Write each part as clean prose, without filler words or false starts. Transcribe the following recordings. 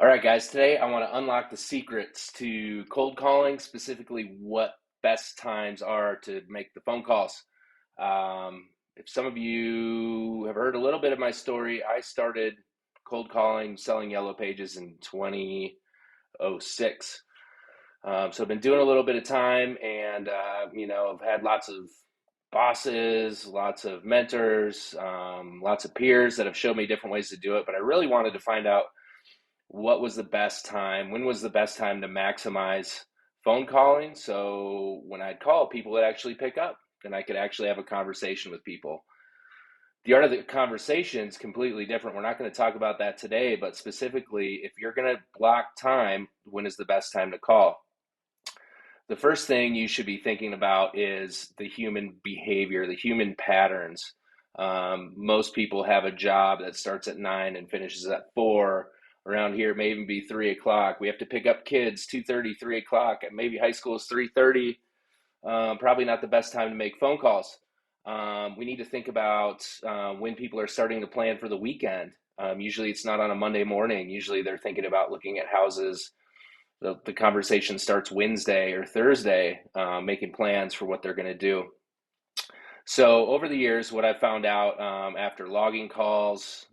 All right, guys, today I want to unlock the secrets to cold calling, specifically what best times are to make the phone calls. If some of you have heard a little bit of my story, I started cold calling, selling yellow pages in 2006. So I've been doing a little bit of time and, I've had lots of bosses, lots of mentors, lots of peers that have showed me different ways to do it. But I really wanted to find out what was the best time, when was the best time to maximize phone calling. So when I'd call, people would actually pick up and I could actually have a conversation with people. The art of the conversation is completely different. We're not going to talk about that today, but specifically, if you're going to block time, when is the best time to call? The first thing you should be thinking about is the human behavior, the human patterns. Most people have a job that starts at 9 and finishes at 4. Around here, it may even be 3 o'clock. We have to pick up kids 2:30, 3 o'clock, and maybe high school is 3:30. Probably not the best time to make phone calls. We need to think about when people are starting to plan for the weekend. Usually it's not on a Monday morning. Usually they're thinking about looking at houses. The conversation starts Wednesday or Thursday, making plans for what they're going to do. So over the years, what I've found out after logging calls,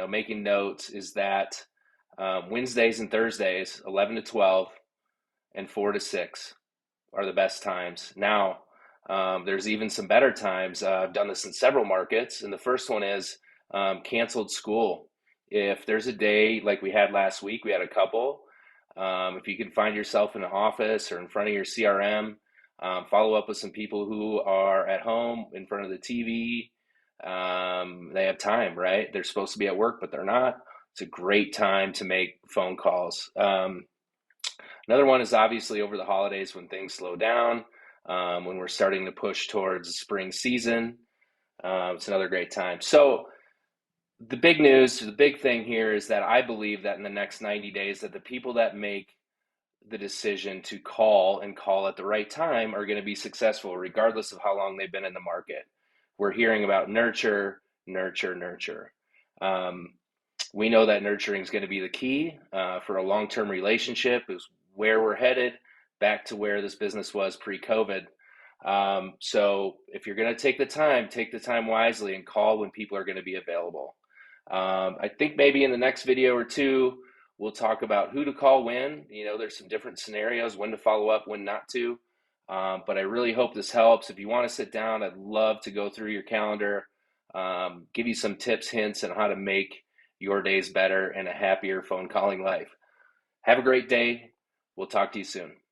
making notes is that Wednesdays and Thursdays, 11 to 12 and 4 to 6 are the best times. Now, there's even some better times. I've done this in several markets, and the first one is canceled school. If there's a day like we had last week, we had a couple. If you can find yourself in an office or in front of your CRM, follow up with some people who are at home in front of the TV. They have time, right? They're supposed to be at work, but they're not. It's a great time to make phone calls. Another one is obviously over the holidays when things slow down, when we're starting to push towards spring season. It's another great time. So the big news, the big thing here is that I believe that in the next 90 days that the people that make the decision to call and call at the right time are going to be successful regardless of how long they've been in the market. We're hearing about nurture, nurture, nurture. We know that nurturing is going to be the key for a long-term relationship, is where we're headed, back to where this business was pre-COVID. So if you're going to take the time wisely and call when people are going to be available. I think maybe in the next video or two, we'll talk about who to call when. There's some different scenarios, when to follow up, when not to. But I really hope this helps. If you want to sit down, I'd love to go through your calendar, give you some tips, hints on how to make your days better and a happier phone calling life. Have a great day. We'll talk to you soon.